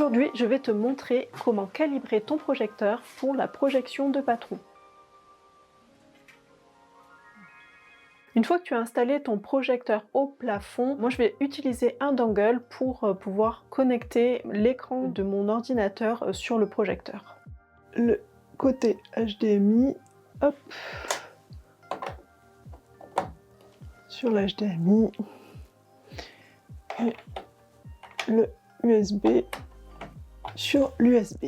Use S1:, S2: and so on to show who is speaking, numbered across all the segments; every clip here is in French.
S1: Aujourd'hui, je vais te montrer comment calibrer ton projecteur pour la projection de patron. Une fois que tu as installé ton projecteur au plafond, moi je vais utiliser un dongle pour pouvoir connecter l'écran de mon ordinateur sur le projecteur. Le côté HDMI, hop, sur l'HDMI, et le USB sur l'USB.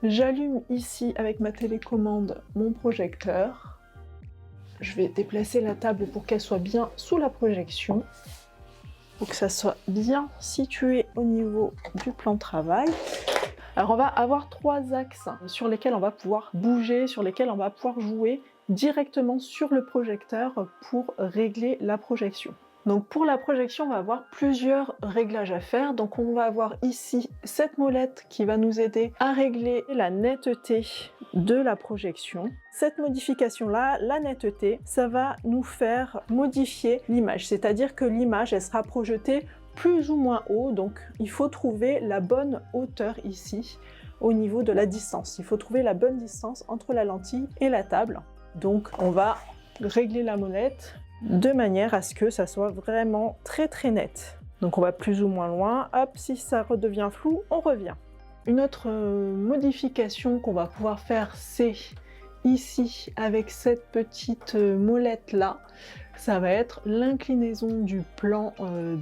S1: J'allume ici avec ma télécommande mon projecteur. Je vais déplacer la table pour qu'elle soit bien sous la projection, pour que ça soit bien situé au niveau du plan de travail. Alors on va avoir trois axes sur lesquels on va pouvoir bouger, sur lesquels on va pouvoir jouer directement sur le projecteur pour régler la projection. Donc pour la projection, on va avoir plusieurs réglages à faire. Donc on va avoir ici cette molette qui va nous aider à régler la netteté de la projection. Cette modification-là, la netteté, ça va nous faire modifier l'image. C'est-à-dire que l'image, elle sera projetée plus ou moins haut. Donc il faut trouver la bonne hauteur ici au niveau de la distance. Il faut trouver la bonne distance entre la lentille et la table. Donc on va régler la molette de manière à ce que ça soit vraiment très net. Donc on va plus ou moins loin, hop, si ça redevient flou, on revient. Une autre modification qu'on va pouvoir faire, c'est ici avec cette petite molette là, ça va être l'inclinaison du plan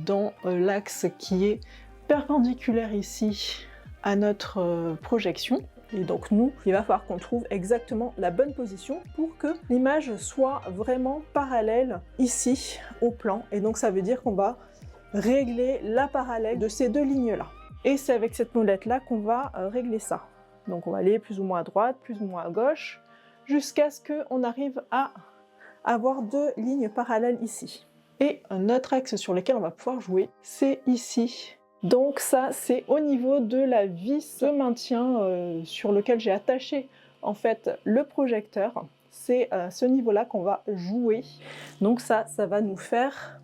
S1: dans l'axe qui est perpendiculaire ici à notre projection. Et donc nous, il va falloir qu'on trouve exactement la bonne position pour que l'image soit vraiment parallèle ici au plan. Et donc ça veut dire qu'on va régler la parallèle de ces deux lignes-là. Et c'est avec cette molette-là qu'on va régler ça. Donc on va aller plus ou moins à droite, plus ou moins à gauche, jusqu'à ce qu'on arrive à avoir deux lignes parallèles ici. Et un autre axe sur lequel on va pouvoir jouer, c'est ici. Donc ça, c'est au niveau de la vis de maintien sur lequel j'ai attaché en fait le projecteur. C'est à ce niveau-là qu'on va jouer. Donc ça va nous faire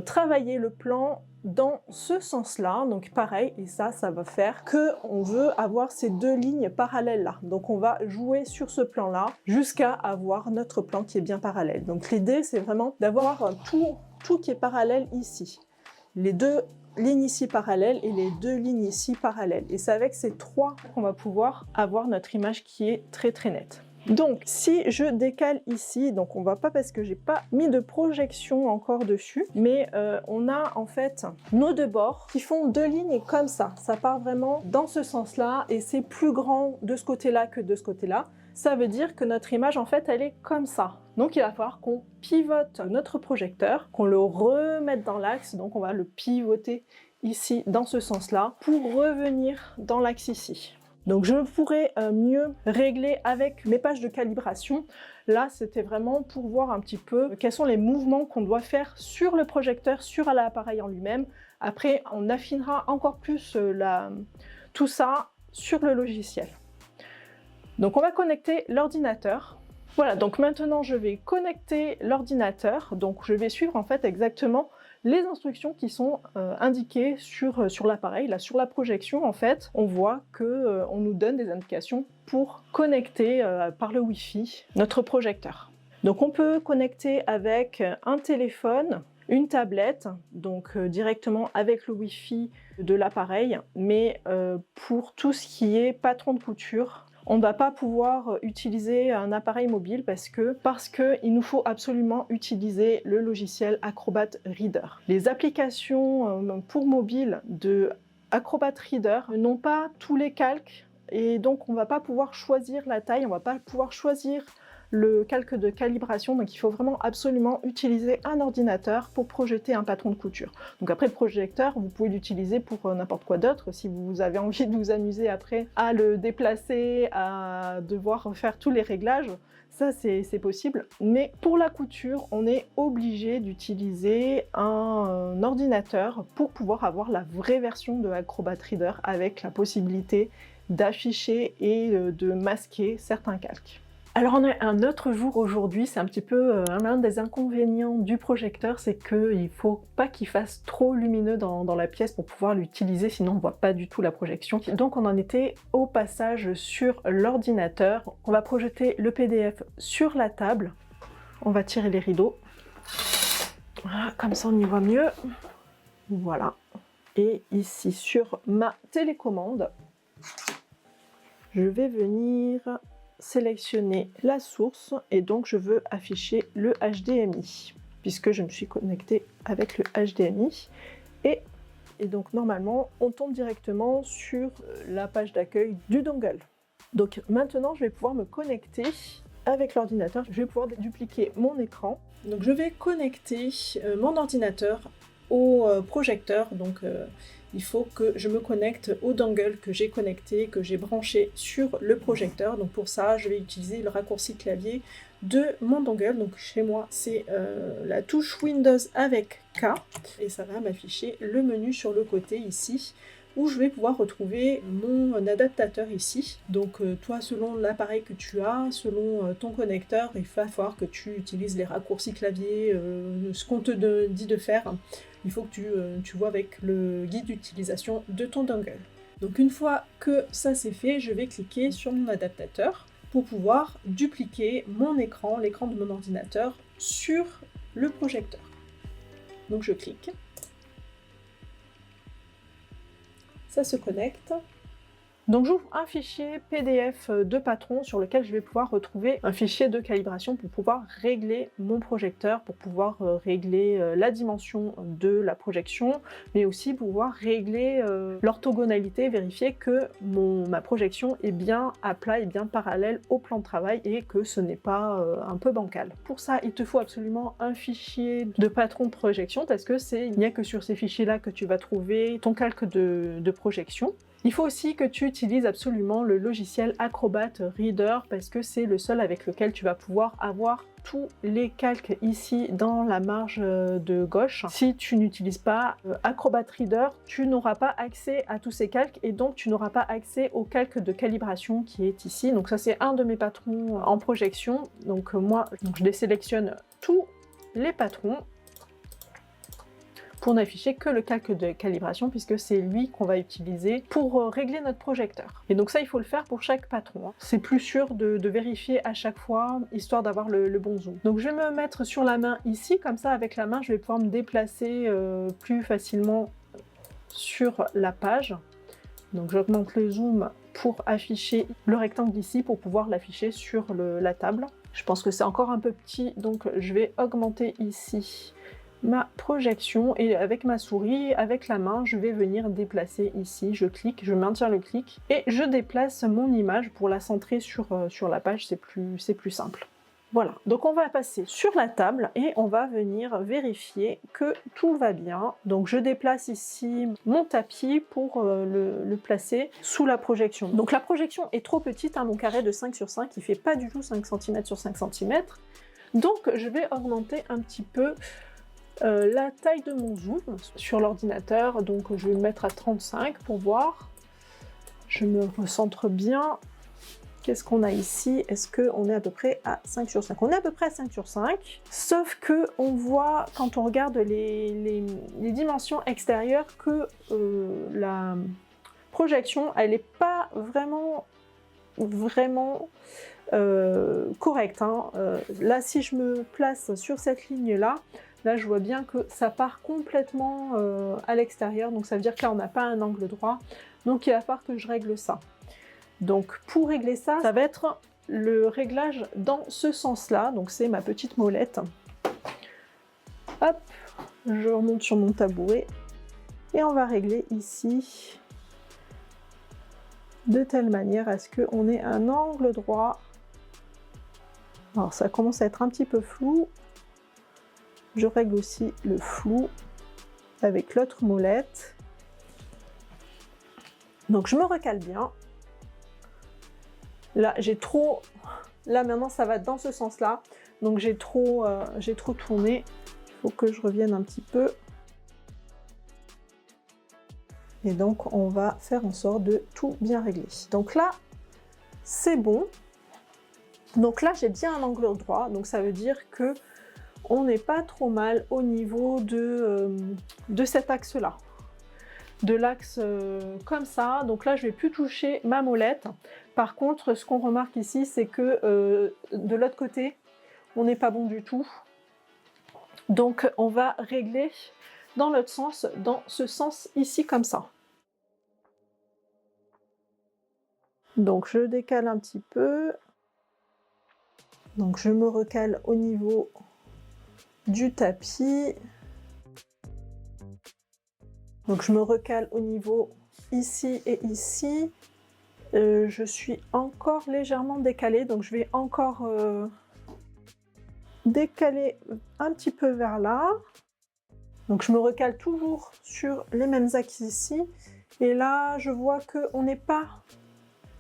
S1: travailler le plan dans ce sens-là. Donc pareil, et ça va faire qu'on veut avoir ces deux lignes parallèles-là. Donc on va jouer sur ce plan-là jusqu'à avoir notre plan qui est bien parallèle. Donc l'idée, c'est vraiment d'avoir tout qui est parallèle ici. Les deux lignes ici parallèles et les deux lignes ici parallèles. Et c'est avec ces trois qu'on va pouvoir avoir notre image qui est très nette. Donc si je décale ici, donc on va pas parce que j'ai pas mis de projection encore dessus, mais on a en fait nos deux bords qui font deux lignes comme ça. Ça part vraiment dans ce sens-là et c'est plus grand de ce côté-là que de ce côté-là. Ça veut dire que notre image, en fait, elle est comme ça. Donc, il va falloir qu'on pivote notre projecteur, qu'on le remette dans l'axe. Donc, on va le pivoter ici, dans ce sens-là, pour revenir dans l'axe ici. Donc, je pourrais mieux régler avec mes pages de calibration. Là, c'était vraiment pour voir un petit peu quels sont les mouvements qu'on doit faire sur le projecteur, sur l'appareil en lui-même. Après, on affinera encore plus tout ça sur le logiciel. Donc on va connecter l'ordinateur. Voilà, donc maintenant je vais connecter l'ordinateur. Donc je vais suivre en fait exactement les instructions qui sont indiquées sur l'appareil. Là sur la projection en fait, on voit qu'on nous donne des indications pour connecter par le Wi-Fi notre projecteur. Donc on peut connecter avec un téléphone, une tablette, donc directement avec le Wi-Fi de l'appareil, mais pour tout ce qui est patron de couture, on ne va pas pouvoir utiliser un appareil mobile parce qu'il nous faut absolument utiliser le logiciel Acrobat Reader. Les applications pour mobile de Acrobat Reader n'ont pas tous les calques et donc on ne va pas pouvoir choisir la taille, on ne va pas pouvoir choisir le calque de calibration, donc il faut vraiment absolument utiliser un ordinateur pour projeter un patron de couture. Donc après le projecteur, vous pouvez l'utiliser pour n'importe quoi d'autre, si vous avez envie de vous amuser après à le déplacer, à devoir faire tous les réglages, ça c'est possible. Mais pour la couture, on est obligé d'utiliser un ordinateur pour pouvoir avoir la vraie version de Acrobat Reader avec la possibilité d'afficher et de masquer certains calques. Alors on a un autre jour aujourd'hui, c'est un petit peu l'un des inconvénients du projecteur, c'est qu'il faut pas qu'il fasse trop lumineux dans la pièce pour pouvoir l'utiliser, sinon on voit pas du tout la projection. Donc on en était au passage sur l'ordinateur. On va projeter le PDF sur la table. On va tirer les rideaux. Voilà, comme ça on y voit mieux. Voilà. Et ici sur ma télécommande, je vais venir sélectionner la source et donc je veux afficher le HDMI puisque je me suis connectée avec le HDMI et donc normalement on tombe directement sur la page d'accueil du dongle. Donc maintenant je vais pouvoir me connecter avec l'ordinateur, je vais pouvoir dupliquer mon écran. Donc je vais connecter mon ordinateur au projecteur, donc il faut que je me connecte au dongle que j'ai connecté, que j'ai branché sur le projecteur. Donc pour ça, je vais utiliser le raccourci clavier de mon dongle. Donc chez moi, c'est la touche Windows avec K. Et ça va m'afficher le menu sur le côté ici, où je vais pouvoir retrouver mon adaptateur ici. Donc toi, selon l'appareil que tu as, selon ton connecteur, il va falloir que tu utilises les raccourcis clavier, ce qu'on te dit de faire. Il faut que tu vois avec le guide d'utilisation de ton dongle. Donc une fois que ça c'est fait, je vais cliquer sur mon adaptateur pour pouvoir dupliquer mon écran, l'écran de mon ordinateur, sur le projecteur. Donc je clique. Ça se connecte. Donc j'ouvre un fichier PDF de Patron sur lequel je vais pouvoir retrouver un fichier de calibration pour pouvoir régler mon projecteur, pour pouvoir régler la dimension de la projection, mais aussi pouvoir régler l'orthogonalité, vérifier que ma projection est bien à plat et bien parallèle au plan de travail et que ce n'est pas un peu bancal. Pour ça, il te faut absolument un fichier de Patron de projection parce que il n'y a que sur ces fichiers-là que tu vas trouver ton calque de projection. Il faut aussi que tu utilises absolument le logiciel Acrobat Reader parce que c'est le seul avec lequel tu vas pouvoir avoir tous les calques ici dans la marge de gauche. Si tu n'utilises pas Acrobat Reader, tu n'auras pas accès à tous ces calques et donc tu n'auras pas accès au calque de calibration qui est ici. Donc ça c'est un de mes patrons en projection. Donc moi je désélectionne tous les patrons pour n'afficher que le calque de calibration puisque c'est lui qu'on va utiliser pour régler notre projecteur. Et donc ça, il faut le faire pour chaque patron, hein. C'est plus sûr de vérifier à chaque fois, histoire d'avoir le bon zoom. Donc je vais me mettre sur la main ici, comme ça avec la main, je vais pouvoir me déplacer plus facilement sur la page. Donc j'augmente le zoom pour afficher le rectangle ici, pour pouvoir l'afficher sur la table. Je pense que c'est encore un peu petit, donc je vais augmenter ici ma projection et avec ma souris, avec la main, je vais venir déplacer ici, je clique, je maintiens le clic et je déplace mon image pour la centrer sur la page, c'est plus simple. Voilà, donc on va passer sur la table et on va venir vérifier que tout va bien. Donc je déplace ici mon tapis pour le placer sous la projection. Donc la projection est trop petite, hein, mon carré de 5 sur 5, il fait pas du tout 5 cm sur 5 cm. Donc je vais augmenter un petit peu la taille de mon zoom sur l'ordinateur, donc je vais le mettre à 35 pour voir. Je me recentre bien. Qu'est-ce qu'on a ici? Est-ce qu'on est à peu près à 5 sur 5? On est à peu près à 5 sur 5, sauf que on voit quand on regarde les dimensions extérieures que la projection, elle n'est pas vraiment correcte, hein. Là, si je me place sur cette ligne-là, là, je vois bien que ça part complètement à l'extérieur, donc ça veut dire que là, on n'a pas un angle droit, donc il va falloir que je règle ça. Donc pour régler ça, ça va être le réglage dans ce sens-là, donc c'est ma petite molette. Hop, je remonte sur mon tabouret et on va régler ici de telle manière à ce qu'on ait un angle droit. Alors ça commence à être un petit peu flou. Je règle aussi le flou avec l'autre molette. Donc je me recale bien. Là j'ai trop... Là maintenant ça va dans ce sens-là. Donc j'ai trop tourné. Il faut que je revienne un petit peu. Et donc on va faire en sorte de tout bien régler. Donc là c'est bon. Donc là, j'ai bien un angle droit, donc ça veut dire que on n'est pas trop mal au niveau de cet axe-là. De l'axe comme ça, donc là je vais plus toucher ma molette. Par contre, ce qu'on remarque ici, c'est que de l'autre côté, on n'est pas bon du tout. Donc on va régler dans l'autre sens, dans ce sens ici comme ça. Donc je décale un petit peu. Donc je me recale au niveau du tapis. Donc je me recale au niveau ici et ici. Je suis encore légèrement décalée, donc je vais encore décaler un petit peu vers là. Donc je me recale toujours sur les mêmes axes ici. Et là, je vois qu'on n'est pas...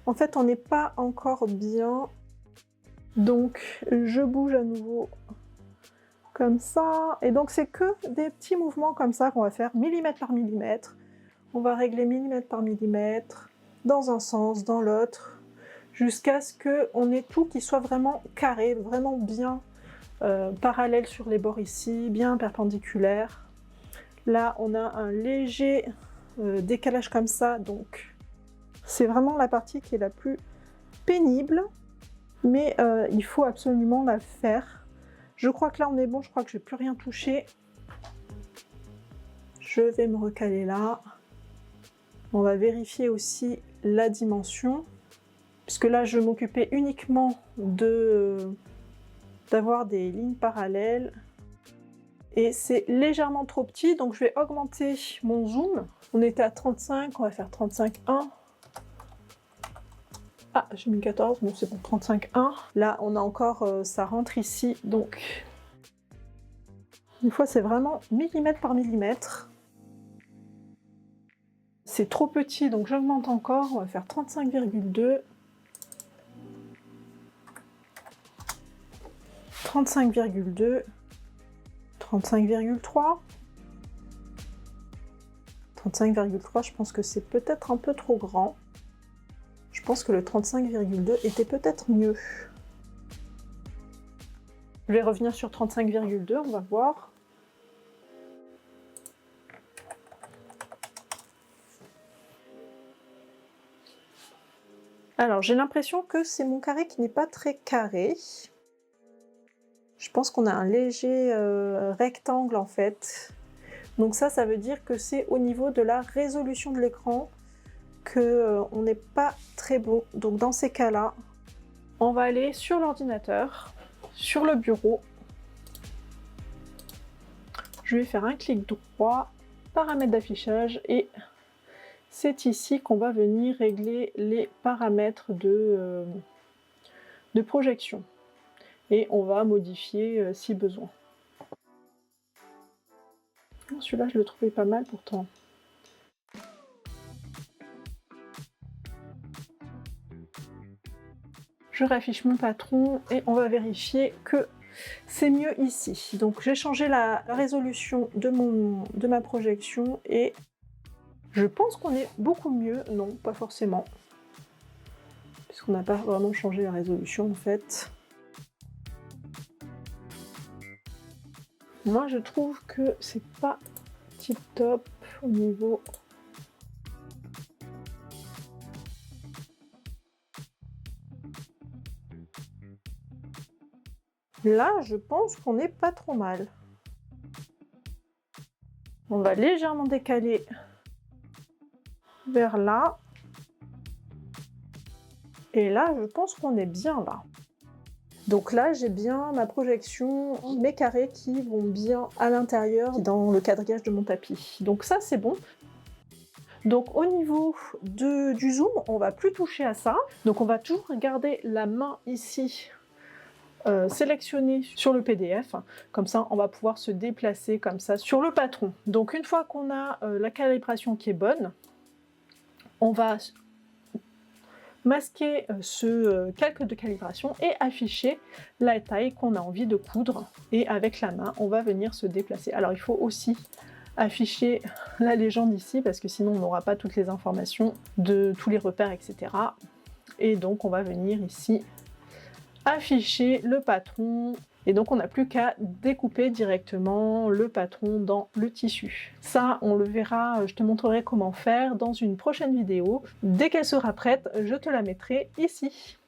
S1: En fait, on n'est pas encore bien. Donc je bouge à nouveau comme ça. Et donc c'est que des petits mouvements comme ça qu'on va faire millimètre par millimètre. On va régler millimètre par millimètre, dans un sens, dans l'autre, jusqu'à ce qu'on ait tout qui soit vraiment carré, vraiment bien parallèle sur les bords ici, bien perpendiculaire. Là, on a un léger décalage comme ça, donc c'est vraiment la partie qui est la plus pénible, mais il faut absolument la faire. Je crois que là, on est bon, je crois que je ne vais plus rien toucher. Je vais me recaler là. On va vérifier aussi la dimension, puisque là je m'occupais uniquement d'avoir des lignes parallèles. Et c'est légèrement trop petit, donc je vais augmenter mon zoom. On était à 35, on va faire 35,1. Ah, j'ai mis 14, bon c'est bon, 35,1. Là on a encore, ça rentre ici, donc une fois c'est vraiment millimètre par millimètre. C'est trop petit, donc j'augmente encore, on va faire 35,2. 35,2. 35,3. 35,3, je pense que c'est peut-être un peu trop grand. Je pense que le 35,2 était peut-être mieux. Je vais revenir sur 35,2, on va voir. Alors, j'ai l'impression que c'est mon carré qui n'est pas très carré. Je pense qu'on a un léger rectangle en fait. Donc ça veut dire que c'est au niveau de la résolution de l'écran qu'on n'est pas très bon. Donc dans ces cas-là, on va aller sur l'ordinateur, sur le bureau. Je vais faire un clic droit, paramètres d'affichage, et c'est ici qu'on va venir régler les paramètres de projection. Et on va modifier si besoin. Celui-là, je le trouvais pas mal pourtant. Je réaffiche mon patron et on va vérifier que c'est mieux ici. Donc j'ai changé la résolution de ma projection et je pense qu'on est beaucoup mieux. Non, pas forcément. Puisqu'on n'a pas vraiment changé la résolution en fait. Moi je trouve que c'est pas tip top au niveau... Là je pense qu'on n'est pas trop mal. On va légèrement décaler vers là. Et là je pense qu'on est bien là. Donc là, j'ai bien ma projection, mes carrés qui vont bien à l'intérieur, dans le quadrillage de mon tapis. Donc ça, c'est bon. Donc au niveau du zoom, on va plus toucher à ça. Donc on va toujours garder la main ici, sélectionnée sur le PDF. Comme ça, on va pouvoir se déplacer comme ça sur le patron. Donc une fois qu'on a la calibration qui est bonne, on va masquer ce calque de calibration et afficher la taille qu'on a envie de coudre, et avec la main on va venir se déplacer. Alors il faut aussi afficher la légende ici parce que sinon on n'aura pas toutes les informations de tous les repères, etc. Et donc on va venir ici afficher le patron. Et donc on n'a plus qu'à découper directement le patron dans le tissu. Ça, on le verra, je te montrerai comment faire dans une prochaine vidéo. Dès qu'elle sera prête, je te la mettrai ici.